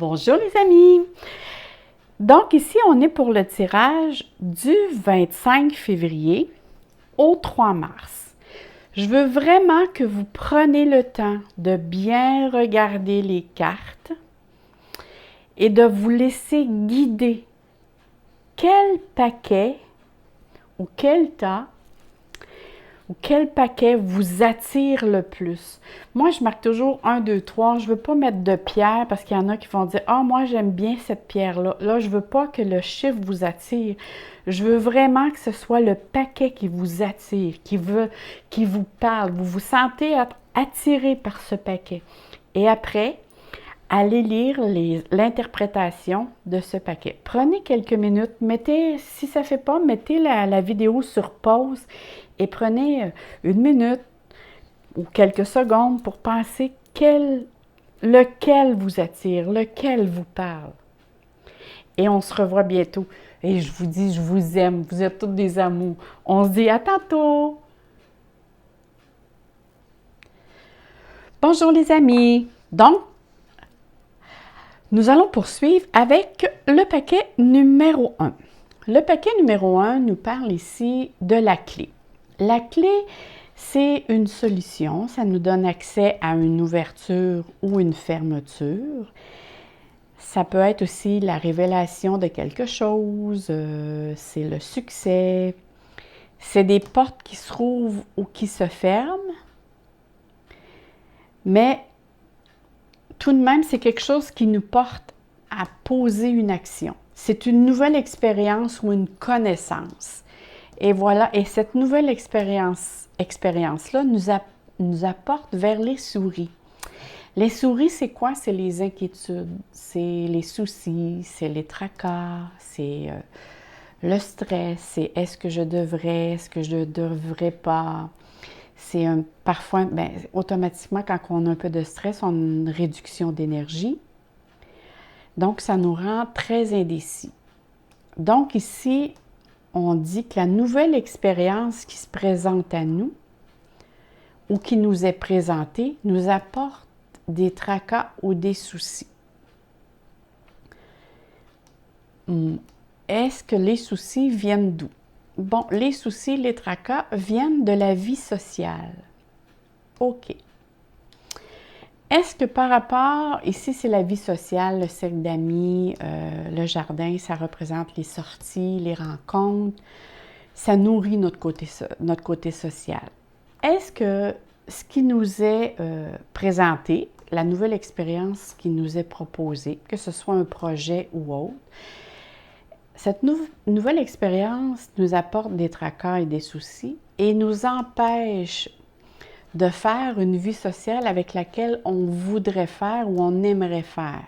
Bonjour les amis! Donc ici, on est pour le tirage du 25 février au 3 mars. Je veux vraiment que vous preniez le temps de bien regarder les cartes et de vous laisser guider. Quel paquet ou quel tas ou quel paquet vous attire le plus? Moi, je marque toujours 1, 2, 3. Je ne veux pas mettre de pierre parce qu'il y en a qui vont dire « Ah, moi, j'aime bien cette pierre-là. » Là, je ne veux pas que le chiffre vous attire. Je veux vraiment que ce soit le paquet qui vous attire, qui vous parle. Vous vous sentez attiré par ce paquet. Et après, allez lire l'interprétation de ce paquet. Prenez quelques minutes, si ça ne fait pas, mettez la vidéo sur pause et prenez une minute ou quelques secondes pour penser lequel vous attire, lequel vous parle. Et on se revoit bientôt. Et je vous dis, je vous aime, vous êtes tous des amours. On se dit à tantôt! Bonjour les amis! Donc, nous allons poursuivre avec le paquet numéro 1. Le paquet numéro 1 nous parle ici de la clé. La clé, c'est une solution. Ça nous donne accès à une ouverture ou une fermeture. Ça peut être aussi la révélation de quelque chose. C'est le succès. C'est des portes qui se rouvrent ou qui se ferment. Mais tout de même, c'est quelque chose qui nous porte à poser une action. C'est une nouvelle expérience ou une connaissance. Et voilà, et cette nouvelle expérience-là nous apporte vers les souris. Les souris, c'est quoi? C'est les inquiétudes, c'est les soucis, c'est les tracas, c'est le stress, c'est est-ce que je devrais, est-ce que je ne devrais pas. C'est parfois, automatiquement, quand on a un peu de stress, on a une réduction d'énergie. Donc, ça nous rend très indécis. Donc, ici, on dit que la nouvelle expérience qui se présente à nous ou qui nous est présentée nous apporte des tracas ou des soucis. Est-ce que les soucis viennent d'où? Bon, les soucis, les tracas viennent de la vie sociale. OK. Est-ce que par rapport, ici c'est la vie sociale, le cercle d'amis, le jardin, ça représente les sorties, les rencontres, ça nourrit notre côté social. Est-ce que ce qui nous est présenté, la nouvelle expérience qui nous est proposée, que ce soit un projet ou autre, cette nouvelle expérience nous apporte des tracas et des soucis et nous empêche de faire une vie sociale avec laquelle on voudrait faire ou on aimerait faire.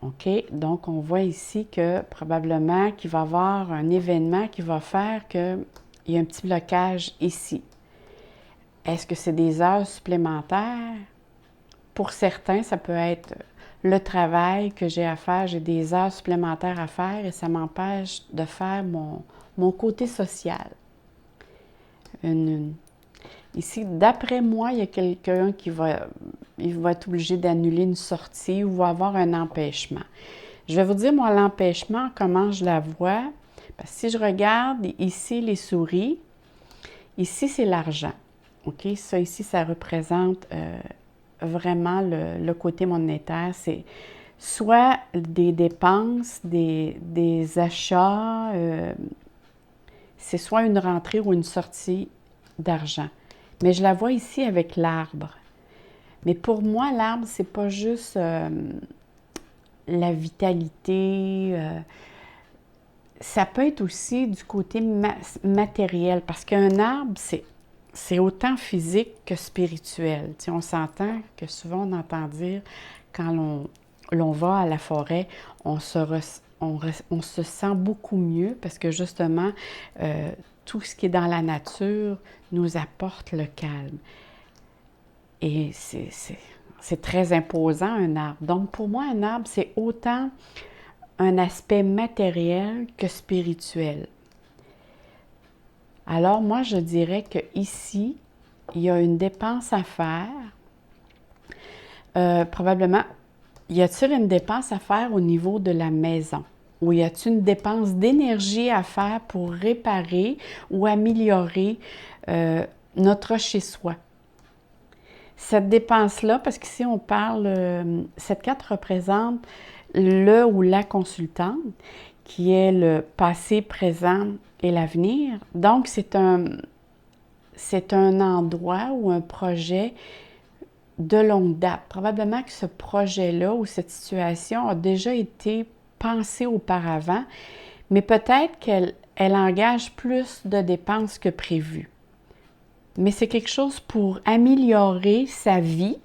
OK? Donc, on voit ici que probablement qu'il va y avoir un événement qui va faire qu'il y a un petit blocage ici. Est-ce que c'est des heures supplémentaires? Pour certains, ça peut être le travail que j'ai à faire. J'ai des heures supplémentaires à faire et ça m'empêche de faire mon côté social. Ici, d'après moi, il y a quelqu'un qui va être obligé d'annuler une sortie ou va avoir un empêchement. Je vais vous dire, moi, l'empêchement, comment je la vois. Parce que si je regarde ici les souris, ici, c'est l'argent. OK? Ça, ici, ça représente vraiment le côté monétaire. C'est soit des dépenses, des achats, c'est soit une rentrée ou une sortie d'argent. Mais je la vois ici avec l'arbre. Mais pour moi, l'arbre, c'est pas juste la vitalité. Ça peut être aussi du côté matériel. Parce qu'un arbre, c'est autant physique que spirituel. Tu sais, on s'entend que souvent, on entend dire, quand l'on va à la forêt, on se sent beaucoup mieux parce que justement, tout ce qui est dans la nature nous apporte le calme. Et c'est très imposant, un arbre. Donc, pour moi, un arbre, c'est autant un aspect matériel que spirituel. Alors, moi, je dirais qu'ici, il y a une dépense à faire. Probablement, y a-t-il une dépense à faire au niveau de la maison? Ou y a-t-il une dépense d'énergie à faire pour réparer ou améliorer notre chez-soi? Cette dépense-là, parce qu'ici on parle, cette carte représente le ou la consultante, qui est le passé, présent et l'avenir. Donc, c'est un endroit ou un projet de longue date. Probablement que ce projet-là ou cette situation a déjà été pensée auparavant, mais peut-être qu'elle engage plus de dépenses que prévu. Mais c'est quelque chose pour améliorer sa vie,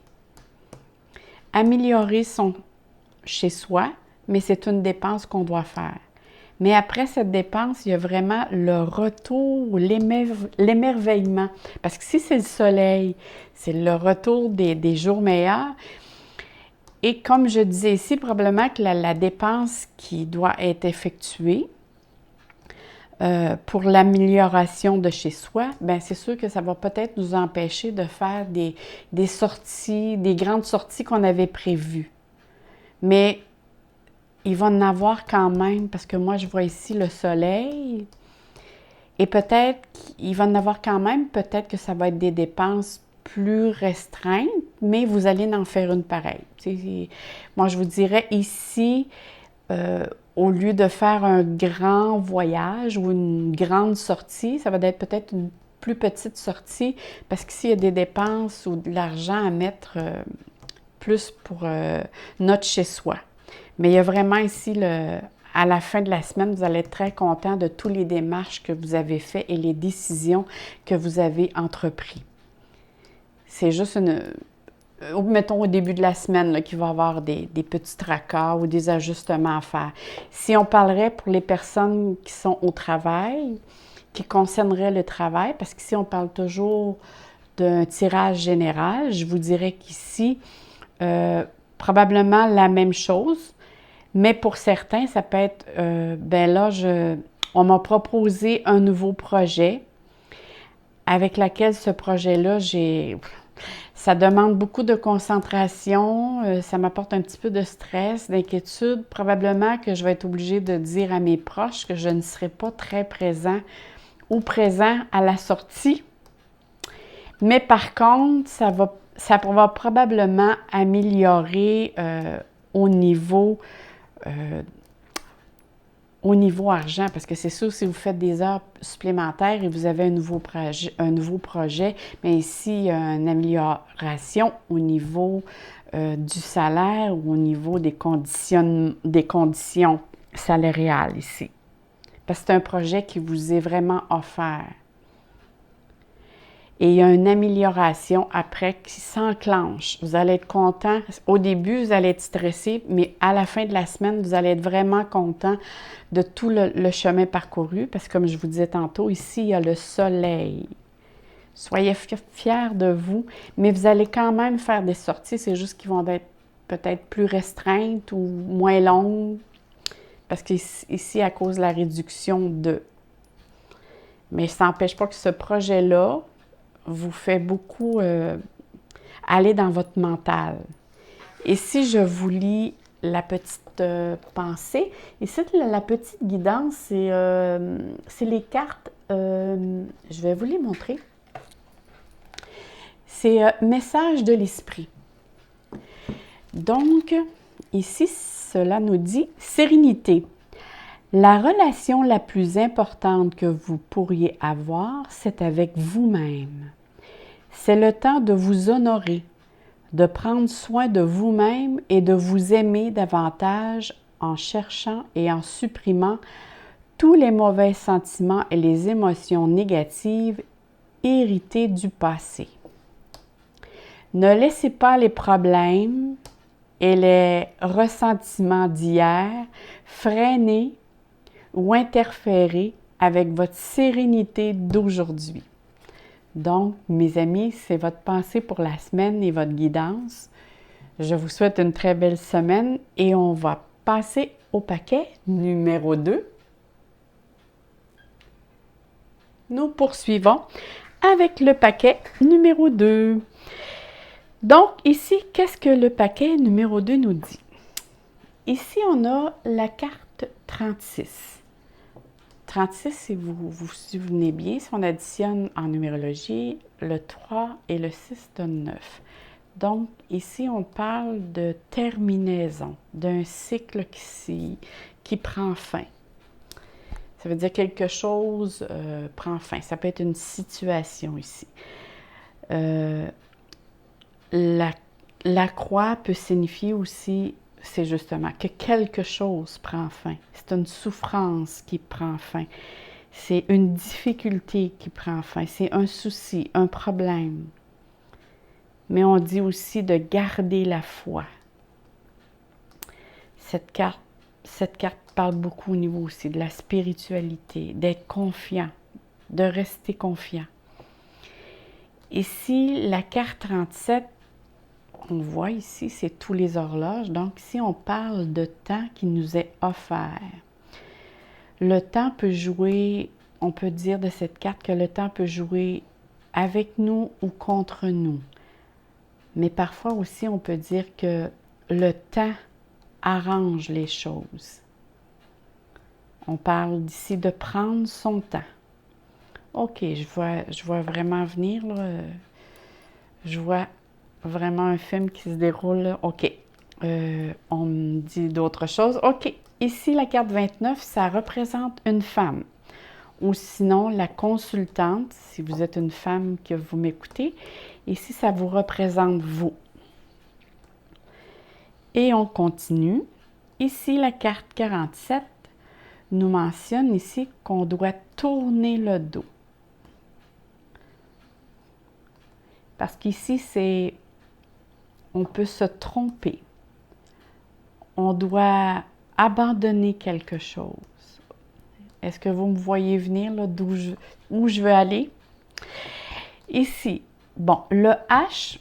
améliorer son chez-soi, mais c'est une dépense qu'on doit faire. Mais après cette dépense, il y a vraiment le retour, l'émerveillement. Parce que si c'est le soleil, c'est le retour des jours meilleurs. Et comme je disais ici, probablement que la dépense qui doit être effectuée pour l'amélioration de chez soi, bien c'est sûr que ça va peut-être nous empêcher de faire des sorties, des grandes sorties qu'on avait prévues. Mais il va en avoir quand même, parce que moi, je vois ici le soleil. Et peut-être qu'il va en avoir quand même, peut-être que ça va être des dépenses plus restreintes, mais vous allez en faire une pareille. Moi, je vous dirais ici, au lieu de faire un grand voyage ou une grande sortie, ça va être peut-être une plus petite sortie, parce qu'ici, il y a des dépenses ou de l'argent à mettre plus pour notre chez-soi. Mais il y a vraiment ici, à la fin de la semaine, vous allez être très content de toutes les démarches que vous avez faites et les décisions que vous avez entreprises. C'est juste mettons au début de la semaine, qu'il va y avoir des petits tracas ou des ajustements à faire. Si on parlerait pour les personnes qui sont au travail, qui concerneraient le travail, parce qu'ici, on parle toujours d'un tirage général, je vous dirais qu'ici, probablement la même chose. Mais pour certains, ça peut être, on m'a proposé un nouveau projet avec lequel ce projet-là, ça demande beaucoup de concentration, ça m'apporte un petit peu de stress, d'inquiétude. Probablement que je vais être obligée de dire à mes proches que je ne serai pas très présent ou présent à la sortie. Mais par contre, ça va probablement améliorer au niveau argent, parce que c'est sûr, si vous faites des heures supplémentaires et vous avez un nouveau projet, mais ici, il y a une amélioration au niveau du salaire ou au niveau des conditions salariales ici. Parce que c'est un projet qui vous est vraiment offert. Et il y a une amélioration après qui s'enclenche. Vous allez être content. Au début, vous allez être stressé, mais à la fin de la semaine, vous allez être vraiment content de tout le chemin parcouru. Parce que comme je vous disais tantôt, ici, il y a le soleil. Soyez fiers de vous, mais vous allez quand même faire des sorties. C'est juste qu'ils vont être peut-être plus restreintes ou moins longues. Parce qu'ici, à cause de la réduction de... Mais ça n'empêche pas que ce projet-là vous fait beaucoup aller dans votre mental. Et si je vous lis la petite pensée, ici, la petite guidance, c'est les cartes, je vais vous les montrer. C'est message de l'esprit. Donc, ici, cela nous dit sérénité. La relation la plus importante que vous pourriez avoir, c'est avec vous-même. C'est le temps de vous honorer, de prendre soin de vous-même et de vous aimer davantage en cherchant et en supprimant tous les mauvais sentiments et les émotions négatives héritées du passé. Ne laissez pas les problèmes et les ressentiments d'hier freiner ou interférer avec votre sérénité d'aujourd'hui. Donc, mes amis, c'est votre pensée pour la semaine et votre guidance. Je vous souhaite une très belle semaine et on va passer au paquet numéro 2. Nous poursuivons avec le paquet numéro 2. Donc, ici, qu'est-ce que le paquet numéro 2 nous dit? Ici, on a la carte 36. 36, si vous vous souvenez bien, si on additionne en numérologie, le 3 et le 6 donne 9. Donc, ici, on parle de terminaison, d'un cycle qui prend fin. Ça veut dire quelque chose prend fin. Ça peut être une situation ici. La croix peut signifier aussi, c'est justement que quelque chose prend fin. C'est une souffrance qui prend fin. C'est une difficulté qui prend fin. C'est un souci, un problème. Mais on dit aussi de garder la foi. Cette carte parle beaucoup au niveau aussi de la spiritualité, d'être confiant, de rester confiant. Ici, la carte 37, on voit ici, c'est tous les horloges. Donc, ici, on parle de temps qui nous est offert. Le temps peut jouer, on peut dire de cette carte que le temps peut jouer avec nous ou contre nous. Mais parfois aussi, on peut dire que le temps arrange les choses. On parle d'ici de prendre son temps. OK, je vois vraiment venir, là. Je vois vraiment un film qui se déroule, là. OK. On me dit d'autres choses. OK. Ici, la carte 29, ça représente une femme. Ou sinon, la consultante, si vous êtes une femme que vous m'écoutez. Ici, ça vous représente vous. Et on continue. Ici, la carte 47 nous mentionne ici qu'on doit tourner le dos. Parce qu'ici, on peut se tromper. On doit abandonner quelque chose. Est-ce que vous me voyez venir là, où je veux aller? Ici, bon, le H,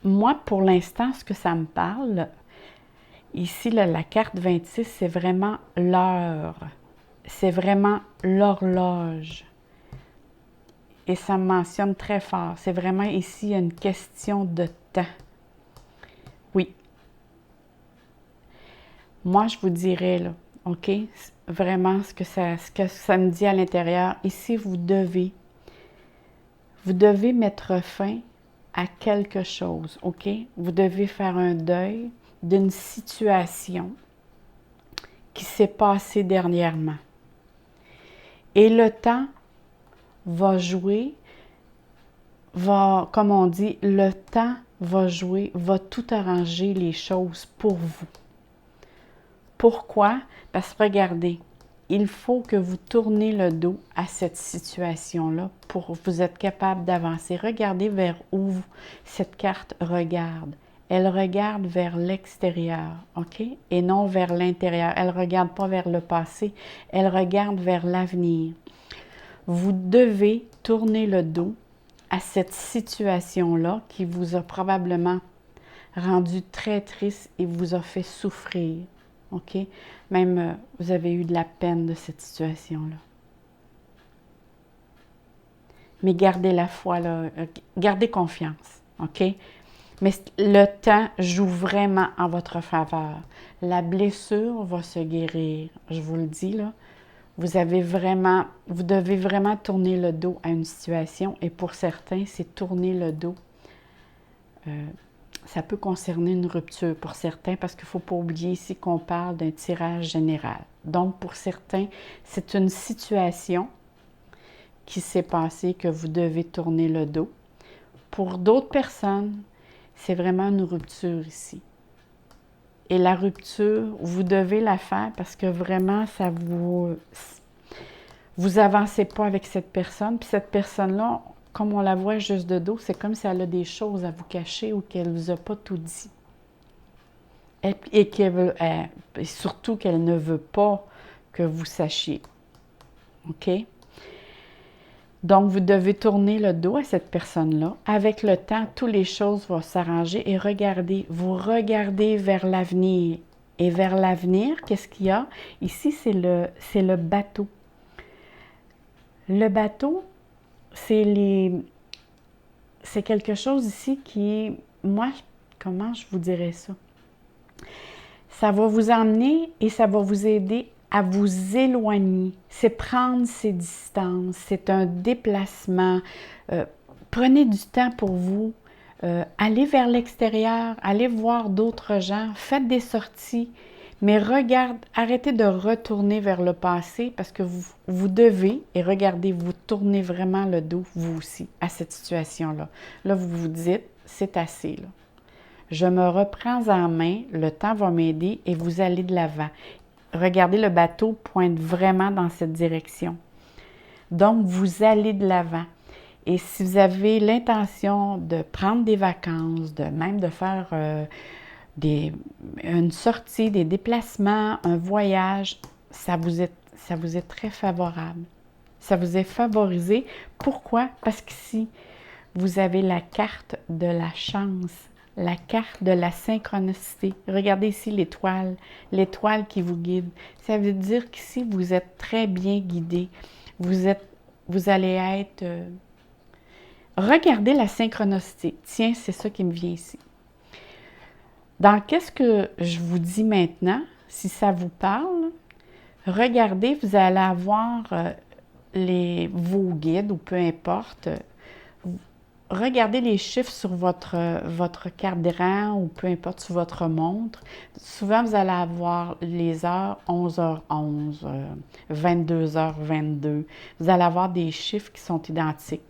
moi, pour l'instant, ce que ça me parle, ici, là, la carte 26, c'est vraiment l'heure. C'est vraiment l'horloge. Et ça me mentionne très fort. C'est vraiment ici une question de temps. Oui. Moi, je vous dirais, là, OK, vraiment ce que ça me dit à l'intérieur. Ici, vous devez mettre fin à quelque chose, OK? Vous devez faire un deuil d'une situation qui s'est passée dernièrement. Et le temps va jouer, comme on dit, le temps va jouer, va tout arranger les choses pour vous. Pourquoi? Parce que regardez, il faut que vous tournez le dos à cette situation-là pour vous être capable d'avancer. Regardez vers où cette carte regarde. Elle regarde vers l'extérieur, OK? Et non vers l'intérieur. Elle ne regarde pas vers le passé, elle regarde vers l'avenir. Vous devez tourner le dos à cette situation-là qui vous a probablement rendu très triste et vous a fait souffrir. OK? Même, vous avez eu de la peine de cette situation-là. Mais gardez la foi, là. Gardez confiance. OK? Mais le temps joue vraiment en votre faveur. La blessure va se guérir. Je vous le dis, là. Vous devez vraiment tourner le dos à une situation. Et pour certains, c'est tourner le dos. Ça peut concerner une rupture pour certains parce qu'il ne faut pas oublier ici qu'on parle d'un tirage général. Donc, pour certains, c'est une situation qui s'est passée que vous devez tourner le dos. Pour d'autres personnes, c'est vraiment une rupture ici. Et la rupture, vous devez la faire parce que vraiment, ça vous avancez pas avec cette personne. Puis cette personne-là, comme on la voit juste de dos, c'est comme si elle a des choses à vous cacher ou qu'elle ne vous a pas tout dit. Et surtout qu'elle ne veut pas que vous sachiez. OK? Donc, vous devez tourner le dos à cette personne-là. Avec le temps, toutes les choses vont s'arranger et vous regardez vers l'avenir. Et vers l'avenir, qu'est-ce qu'il y a? Ici, c'est le bateau. Le bateau, c'est quelque chose ici qui est, moi, comment je vous dirais ça? Ça va vous emmener et ça va vous aider à vous éloigner. C'est prendre ses distances, c'est un déplacement. Prenez du temps pour vous. Allez vers l'extérieur, allez voir d'autres gens, faites des sorties, mais arrêtez de retourner vers le passé parce que vous devez, et regardez, vous tournez vraiment le dos, vous aussi, à cette situation-là. Là, vous vous dites, c'est assez, là. Je me reprends en main, le temps va m'aider et vous allez de l'avant. Regardez, le bateau pointe vraiment dans cette direction. Donc, vous allez de l'avant. Et si vous avez l'intention de prendre des vacances, même de faire une sortie, des déplacements, un voyage, ça vous est très favorable. Ça vous est favorisé. Pourquoi? Parce qu'ici, vous avez la carte de la chance, la carte de la synchronicité. Regardez ici l'étoile qui vous guide. Ça veut dire qu'ici, vous êtes très bien guidé. Vous allez être... regardez la synchronicité. Tiens, c'est ça qui me vient ici. Dans qu'est-ce que je vous dis maintenant, si ça vous parle, regardez, vous allez avoir vos guides ou peu importe. Regardez les chiffres sur votre cadran ou peu importe sur votre montre. Souvent, vous allez avoir les heures 11h11, 22h22. Vous allez avoir des chiffres qui sont identiques.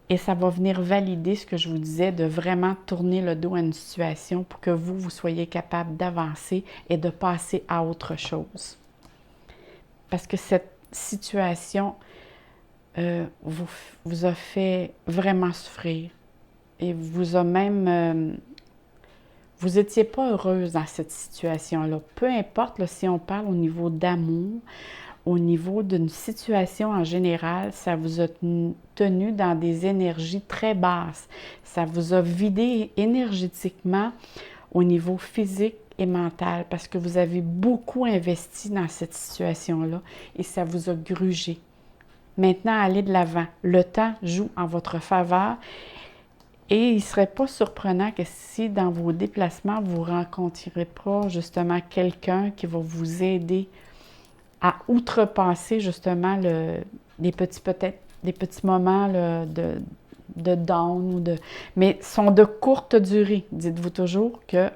Et ça va venir valider ce que je vous disais, de vraiment tourner le dos à une situation pour que vous soyez capable d'avancer et de passer à autre chose. Parce que cette situation vous a fait vraiment souffrir et vous a même... vous n'étiez pas heureuse dans cette situation-là. Peu importe là, si on parle au niveau d'amour, au niveau d'une situation en général, ça vous a tenu dans des énergies très basses. Ça vous a vidé énergétiquement au niveau physique et mental parce que vous avez beaucoup investi dans cette situation-là et ça vous a grugé. Maintenant, allez de l'avant. Le temps joue en votre faveur et il ne serait pas surprenant que si dans vos déplacements, vous ne rencontrerez pas justement quelqu'un qui va vous aider à outrepasser justement des petits moments là, de down, mais sont de courte durée. Dites-vous toujours que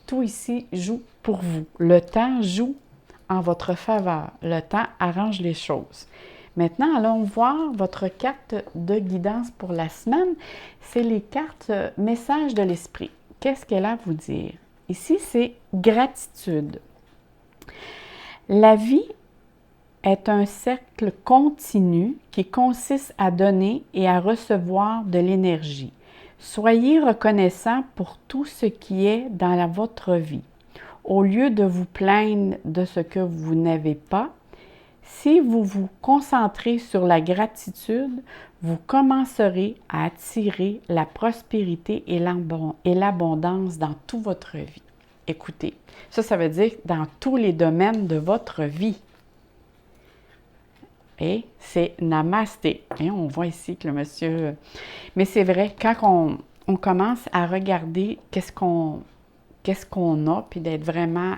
tout ici joue pour vous. Le temps joue en votre faveur. Le temps arrange les choses. Maintenant, allons voir votre carte de guidance pour la semaine. C'est les cartes messages de l'esprit. Qu'est-ce qu'elle a à vous dire? Ici, c'est gratitude. La vie est un cercle continu qui consiste à donner et à recevoir de l'énergie. Soyez reconnaissant pour tout ce qui est dans votre vie. Au lieu de vous plaindre de ce que vous n'avez pas, si vous vous concentrez sur la gratitude, vous commencerez à attirer la prospérité et l'abondance dans toute votre vie. Écoutez, ça veut dire dans tous les domaines de votre vie. Et c'est namasté. Et on voit ici que le monsieur... Mais c'est vrai, quand on commence à regarder qu'est-ce qu'on a, puis d'être vraiment,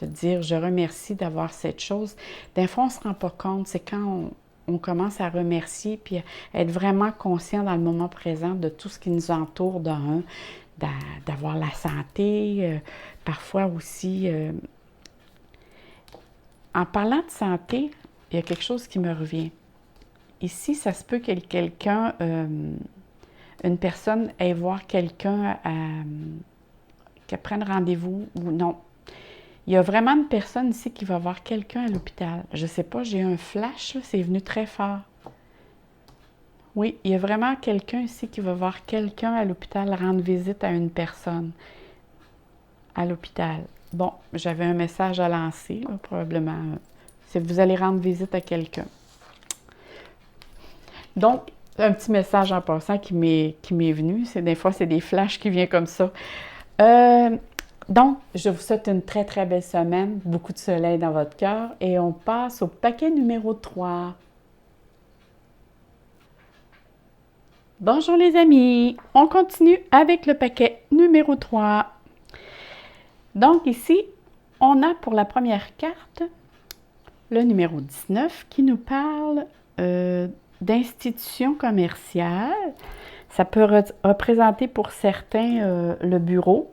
dire je remercie d'avoir cette chose, des fois on ne se rend pas compte. C'est quand on commence à remercier, puis être vraiment conscient dans le moment présent de tout ce qui nous entoure, d'avoir la santé, parfois aussi... en parlant de santé, il y a quelque chose qui me revient. Ici, ça se peut que quelqu'un, une personne aille voir quelqu'un, qu'elle prenne rendez-vous ou non. Il y a vraiment une personne ici qui va voir quelqu'un à l'hôpital. Je ne sais pas, j'ai un flash, c'est venu très fort. Oui, il y a vraiment quelqu'un ici qui va voir quelqu'un à l'hôpital rendre visite à une personne à l'hôpital. Bon, j'avais un message à lancer, là, probablement. C'est que vous allez rendre visite à quelqu'un. Donc, un petit message en passant qui m'est venu. Des fois, c'est des flashs qui viennent comme ça. Donc, je vous souhaite une très, très belle semaine. Beaucoup de soleil dans votre cœur. Et on passe au paquet numéro 3. Bonjour les amis. On continue avec le paquet numéro 3. Donc ici, on a pour la première carte le numéro 19 qui nous parle d'institutions commerciales. Ça peut représenter pour certains le bureau,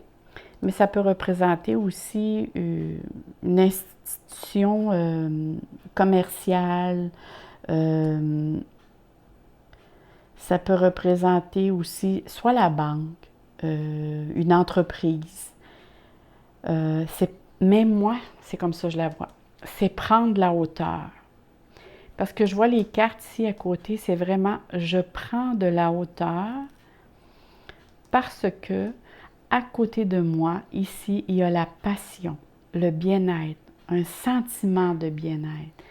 mais ça peut représenter aussi une institution commerciale. Ça peut représenter aussi soit la banque, une entreprise. Même moi, c'est comme ça que je la vois. C'est prendre la hauteur. Parce que je vois les cartes ici à côté, c'est vraiment je prends de la hauteur parce que à côté de moi, ici, il y a la passion, le bien-être, un sentiment de bien-être.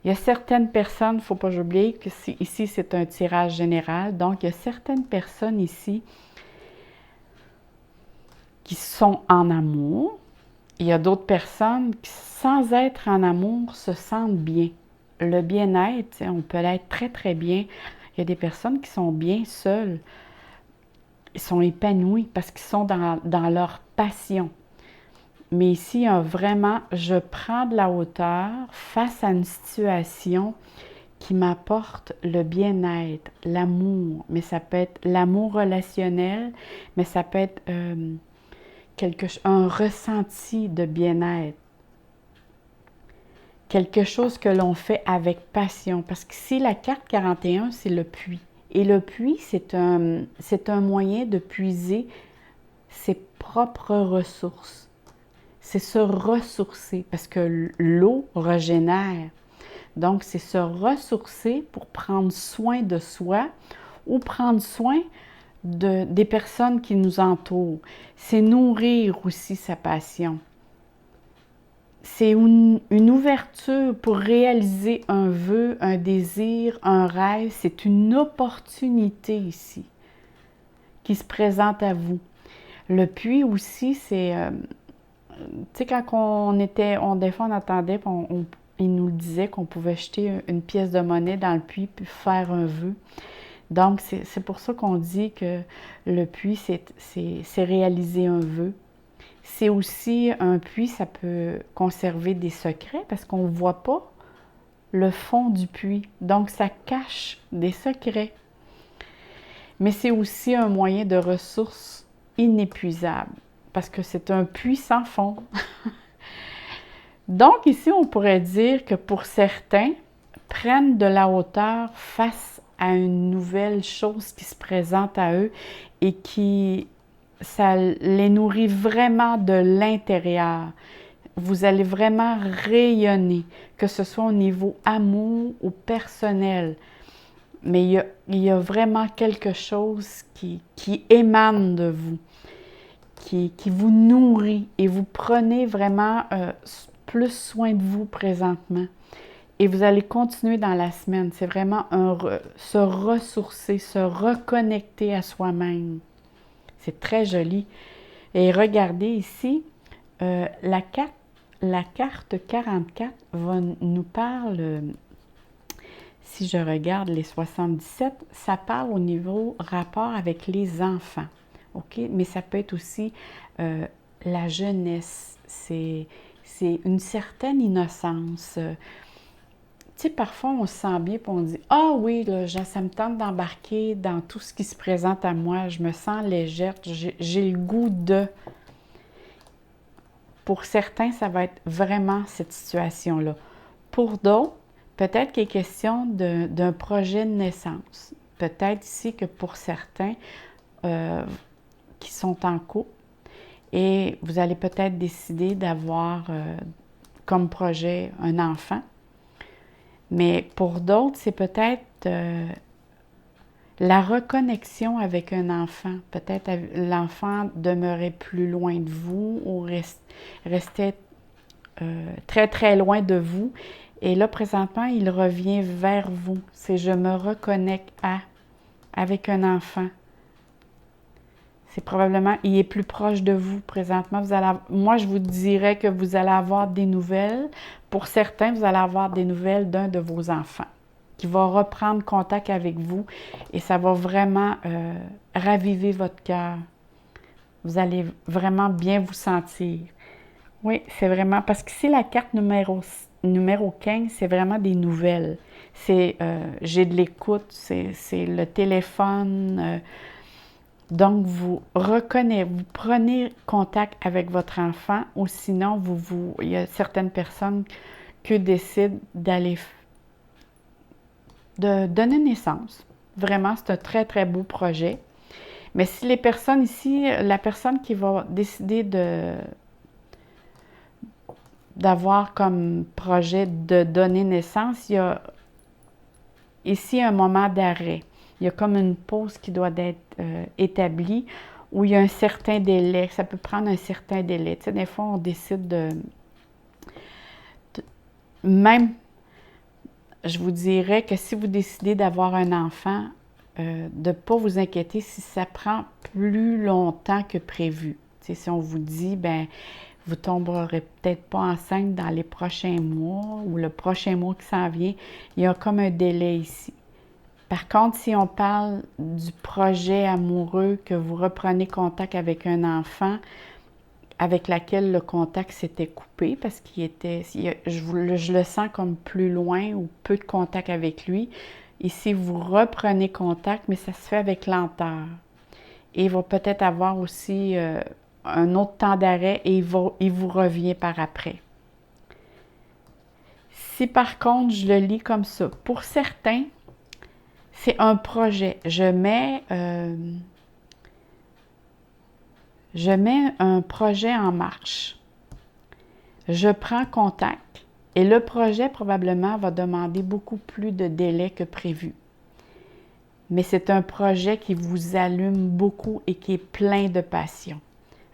Il y a certaines personnes, il ne faut pas oublier que ici, c'est un tirage général, donc il y a certaines personnes ici qui sont en amour. Il y a d'autres personnes qui, sans être en amour, se sentent bien. Le bien-être, on peut l'être très, très bien. Il y a des personnes qui sont bien seules. Ils sont épanouis parce qu'ils sont dans leur passion. Mais ici, vraiment, je prends de la hauteur face à une situation qui m'apporte le bien-être, l'amour. Mais ça peut être l'amour relationnel, mais ça peut être un ressenti de bien-être. Quelque chose que l'on fait avec passion. Parce qu'ici, la carte 41, c'est le puits. Et le puits, c'est un moyen de puiser ses propres ressources. C'est se ressourcer parce que l'eau régénère. Donc, c'est se ressourcer pour prendre soin de soi ou prendre soin des personnes qui nous entourent. C'est nourrir aussi sa passion. C'est une ouverture pour réaliser un vœu, un désir, un rêve. C'est une opportunité ici qui se présente à vous. Le puits aussi, c'est... tu sais, quand des fois on attendait, il nous disait qu'on pouvait jeter une pièce de monnaie dans le puits puis faire un vœu. Donc, c'est pour ça qu'on dit que le puits, c'est réaliser un vœu. C'est aussi un puits, ça peut conserver des secrets parce qu'on ne voit pas le fond du puits. Donc, ça cache des secrets. Mais c'est aussi un moyen de ressources inépuisable parce que c'est un puits sans fond. Donc, ici, on pourrait dire que pour certains, prennent de la hauteur face à une nouvelle chose qui se présente à eux et ça les nourrit vraiment de l'intérieur. Vous allez vraiment rayonner, que ce soit au niveau amour ou personnel. Mais il y a vraiment quelque chose qui émane de vous, qui vous nourrit et vous prenez vraiment plus soin de vous présentement. Et vous allez continuer dans la semaine. C'est vraiment se ressourcer, se reconnecter à soi-même. C'est très joli. Et regardez ici, la carte 44 nous parle, si je regarde les 77, ça parle au niveau rapport avec les enfants. OK? Mais ça peut être aussi la jeunesse. C'est une certaine innocence. Tu sais, parfois, on se sent bien et on dit « Ah oui, là, ça me tente d'embarquer dans tout ce qui se présente à moi. Je me sens légère, j'ai le goût de... » Pour certains, ça va être vraiment cette situation-là. Pour d'autres, peut-être qu'il est question d'un projet de naissance. Peut-être ici que pour certains qui sont en couple, et vous allez peut-être décider d'avoir comme projet un enfant. Mais pour d'autres, c'est peut-être la reconnexion avec un enfant. Peut-être l'enfant demeurait plus loin de vous ou restait très, très loin de vous. Et là, présentement, il revient vers vous. C'est « je me reconnecte avec un enfant ». C'est probablement, il est plus proche de vous présentement. Moi, je vous dirais que vous allez avoir des nouvelles. Pour certains, vous allez avoir des nouvelles d'un de vos enfants qui va reprendre contact avec vous et ça va vraiment raviver votre cœur. Vous allez vraiment bien vous sentir. Oui, c'est vraiment, parce qu'ici, la carte numéro 15, c'est vraiment des nouvelles. C'est, j'ai de l'écoute, c'est le téléphone. Donc, vous prenez contact avec votre enfant ou sinon, il y a certaines personnes qui décident de donner naissance. Vraiment, c'est un très, très beau projet. Mais si les personnes ici, la personne qui va décider d'avoir comme projet de donner naissance, il y a ici un moment d'arrêt. Il y a comme une pause qui doit être établie où il y a un certain délai. Ça peut prendre un certain délai. Tu sais, des fois, on décide même, je vous dirais que si vous décidez d'avoir un enfant, de ne pas vous inquiéter si ça prend plus longtemps que prévu. Tu sais, si on vous dit, ben vous tomberez peut-être pas enceinte dans les prochains mois ou le prochain mois qui s'en vient, il y a comme un délai ici. Par contre, si on parle du projet amoureux, que vous reprenez contact avec un enfant avec lequel le contact s'était coupé parce qu'il était, je le sens comme plus loin ou peu de contact avec lui. Ici, vous reprenez contact, mais ça se fait avec lenteur. Et il va peut-être avoir aussi un autre temps d'arrêt et il vous revient par après. Si par contre, je le lis comme ça, pour certains, c'est un projet. Je mets un projet en marche. Je prends contact et le projet probablement va demander beaucoup plus de délai que prévu. Mais c'est un projet qui vous allume beaucoup et qui est plein de passion.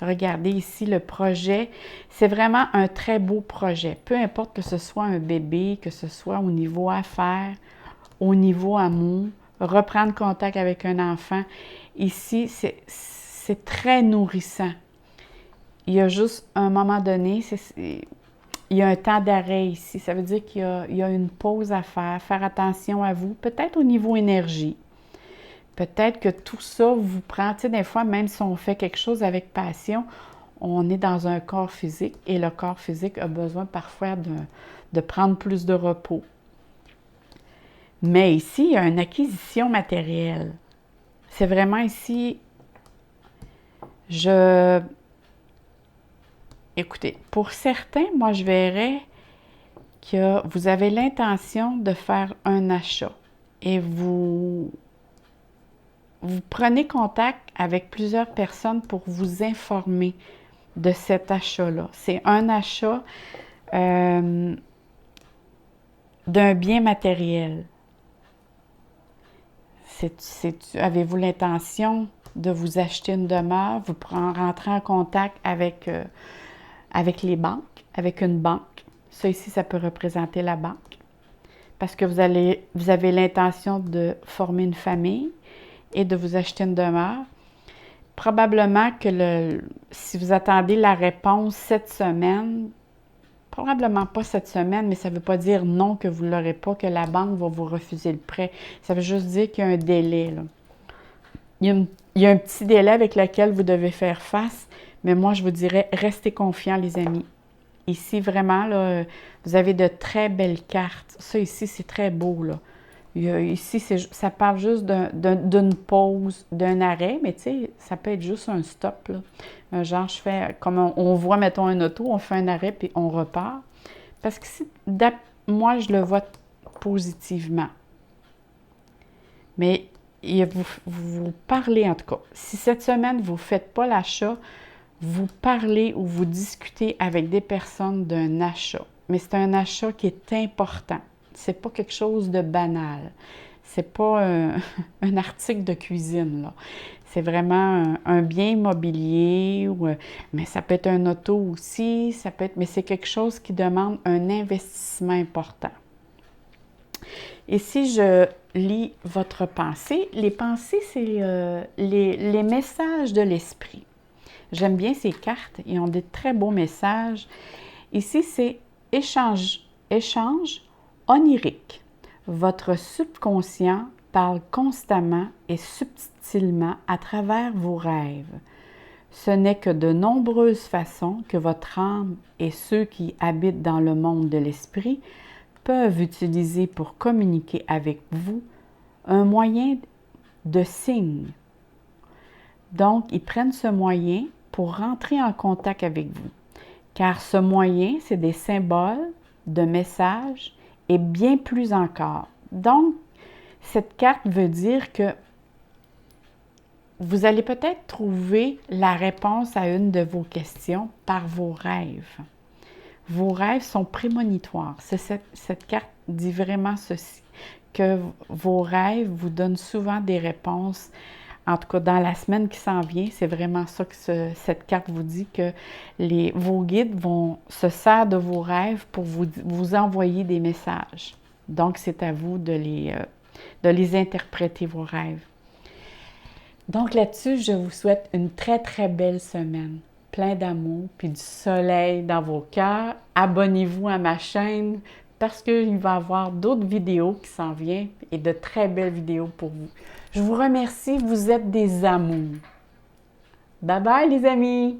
Regardez ici le projet, c'est vraiment un très beau projet. Peu importe que ce soit un bébé, que ce soit au niveau affaires, au niveau amour, reprendre contact avec un enfant. Ici, c'est très nourrissant. Il y a juste un moment donné, il y a un temps d'arrêt ici. Ça veut dire qu'il y a une pause à faire attention à vous, peut-être au niveau énergie. Peut-être que tout ça vous prend, tu sais, des fois, même si on fait quelque chose avec passion, on est dans un corps physique et le corps physique a besoin parfois de prendre plus de repos. Mais ici, il y a une acquisition matérielle. C'est vraiment ici, écoutez, pour certains, moi, je verrais que vous avez l'intention de faire un achat et vous prenez contact avec plusieurs personnes pour vous informer de cet achat-là. C'est un achat d'un bien matériel. Avez-vous l'intention de vous acheter une demeure, vous rentrer en contact avec les banques, avec une banque. Ça ici, ça peut représenter la banque. Parce que vous avez l'intention de former une famille et de vous acheter une demeure. Probablement que si vous attendez la réponse cette semaine, probablement pas cette semaine, mais ça ne veut pas dire non que vous ne l'aurez pas, que la banque va vous refuser le prêt. Ça veut juste dire qu'il y a un délai, là. Il y a un petit délai avec lequel vous devez faire face, mais moi, je vous dirais, restez confiants, les amis. Ici, vraiment, là, vous avez de très belles cartes. Ça, ici, c'est très beau, là. Ici, ça parle juste d'une pause, d'un arrêt, mais tu sais, ça peut être juste un stop, là. Genre, je fais, comme on voit, mettons, un auto, on fait un arrêt, puis on repart. Parce que moi, je le vois positivement. Mais vous parlez, en tout cas. Si cette semaine, vous ne faites pas l'achat, vous parlez ou vous discutez avec des personnes d'un achat. Mais c'est un achat qui est important. C'est pas quelque chose de banal. C'est pas un article de cuisine, là. C'est vraiment un bien immobilier, mais ça peut être un auto aussi, mais c'est quelque chose qui demande un investissement important. Et si je lis votre pensée, les pensées, c'est les messages de l'esprit. J'aime bien ces cartes, ils ont des très beaux messages. Ici, c'est échange onirique. Votre subconscient parle constamment et subtilement à travers vos rêves. Ce n'est que de nombreuses façons que votre âme et ceux qui habitent dans le monde de l'esprit peuvent utiliser pour communiquer avec vous un moyen de signe. Donc, ils prennent ce moyen pour rentrer en contact avec vous, car ce moyen, c'est des symboles, de messages et bien plus encore. Donc, cette carte veut dire que vous allez peut-être trouver la réponse à une de vos questions par vos rêves. Vos rêves sont prémonitoires. Cette carte dit vraiment ceci, que vos rêves vous donnent souvent des réponses. En tout cas, dans la semaine qui s'en vient, c'est vraiment ça que cette carte vous dit, que vos guides se servent de vos rêves pour vous envoyer des messages. Donc, c'est à vous de les interpréter, vos rêves. Donc là-dessus, je vous souhaite une très, très belle semaine. Plein d'amour, puis du soleil dans vos cœurs. Abonnez-vous à ma chaîne parce qu'il va y avoir d'autres vidéos qui s'en viennent et de très belles vidéos pour vous. Je vous remercie, vous êtes des amours. Bye bye les amis!